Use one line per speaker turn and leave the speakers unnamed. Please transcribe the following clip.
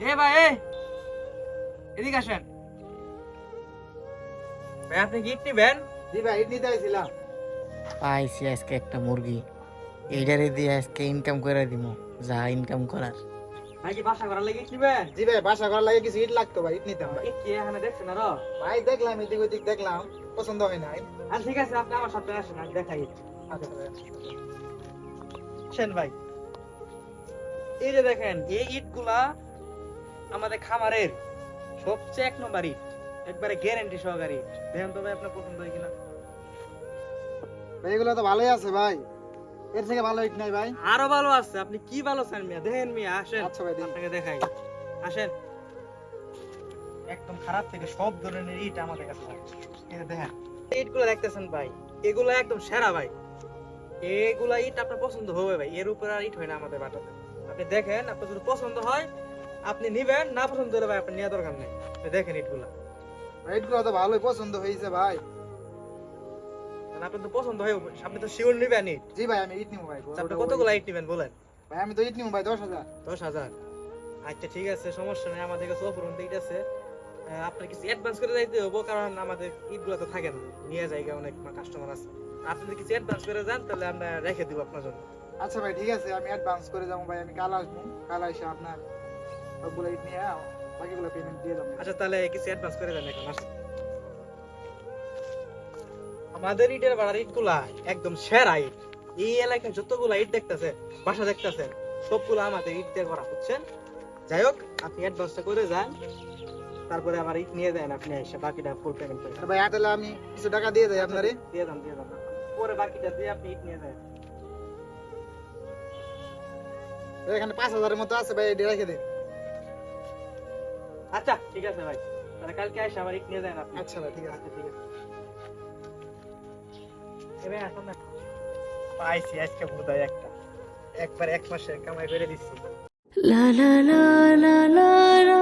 এ ভাই এদিকে আসেন ভাই, আপনি কি ইট নিবেন?
জি ভাই, ইট নিতে আইছিলাম।
পাইছি আজকে একটা মুরগি, এইটারে দিয়ে আজকে ইনকাম করে দিব, যা ইনকাম করার।
ভাই কি বাসা করার লাগে ইট নিবেন?
জি ভাই, বাসা করার লাগে কিছু ইট লাগতো ভাই, ইট নিতাম ভাই।
ইট কি এখানে দেখছেন আরো?
ভাই দেখলাম, এদিক ওদিক দেখলাম, পছন্দ হয় নাই।
আর ঠিক আছে, আপনি আমার সাথে আসেন, আমি দেখাই ইট।
আচ্ছা ভাই।
আসেন ভাই, এই যে দেখেন এই ইটগুলা আমাদের খামারের সবচেয়ে 1 নম্বর ইট, একবারে গ্যারান্টি সহকারে ইট। দেখেন তো ভাই আপনার পছন্দ হয় কিনা।
ভাই এগুলো তো ভালোই আছে ভাই, এর থেকে ভালো ইট নাই ভাই।
আরো ভালো আছে, আপনি কি ভালো চান মিয়া? দেখেন মিয়া, আসেন
আচ্ছা ভাই, দেখি।
আপনাকে দেখাই, আসেন। একদম খারাপ থেকে সব ধরনের ইট আমাদের কাছে আছে। এই যে দেখেন ইটগুলো দেখতেছেন ভাই, এগুলো একদম সেরা ভাই। এগুলা ইট আপনার পছন্দ হবে ভাই, এর উপর আর ইট হয় না আমাদের বাটাতে। আপনি দেখেন, আপনার যদি পছন্দ হয় আপনি নিবেন, না পছন্দ হলে ভাই আপনি নেওয়া দরকার নেই। আপনি দেখেন ইটগুলা,
ভাই ইটগুলো তো ভালোই পছন্দ হয়েছে ভাই।
আপনার তো পছন্দ হয়, আপনি তো শিওর নিবেন ইট।
জি ভাই, আমি ইট নিবো ভাই।
আপনি কতগুলো ইট নিবেন বলেন?
ভাই আমি তো ইট নিবো ভাই 10,000।
10,000? আচ্ছা ঠিক আছে, সমস্যা নেই, আমাদের কাছে অফুরন্ত ইট আছে। আপনার কিছু অ্যাডভান্স করে যাইতে হবো, কারণ আমাদের ইটগুলো তো থাকে না, নিয়ে যায় অনেক কাস্টমার আছে। আপনি যদি কিছু অ্যাডভান্স করে যান তাহলে আমরা রেখে দিব আপনার জন্য।
আচ্ছা ভাই ঠিক আছে, আমি অ্যাডভান্স করে যাবো ভাই। আমি কাল আসবো, কাল এসে আপনার সবগুলো ইট নিয়ে বাকিগুলো পেমেন্ট দিয়ে যাবো।
আচ্ছা তাহলে কিছু অ্যাডভান্স করে দেন এখন আসেন। আমাদের ইটের বাড়ার ইট গুলা একদম সেরা ইট। এই এলাকায় যতগুলা ইট দেখতেছেন, বাসা দেখতেছেন, সবগুলো আমাদের ইট দিয়ে করা, বুঝছেন? যাই হোক, আপনি অ্যাডভান্সটা করে যান, তারপরে আমার ইট নিয়ে দেন, আপনি এসে বাকিটা ফুল পেমেন্ট করে
আর ভাই তাহলে আমি কিছু টাকা দিয়ে যাই আপনারে।
দিয়ে দেন, দিয়ে দেন, পরে বাকিটা দিয়ে আপনি ইট নিয়ে যান।
এখানে 5,000-এর মতো আছে ভাই, এটা রেখে দেন।
আচ্ছা ঠিক আছে ভাই, তাহলে কালকে এসে আমার ইট নিয়ে যান আপনি।
আচ্ছা ভাই ঠিক আছে।
আচ্ছা ঠিক আছে। এবার এখন না, পাইছি আজকে বোধহয় একটা, একবার 1 মাসের কামাই করে দিচ্ছি।
La la la la la la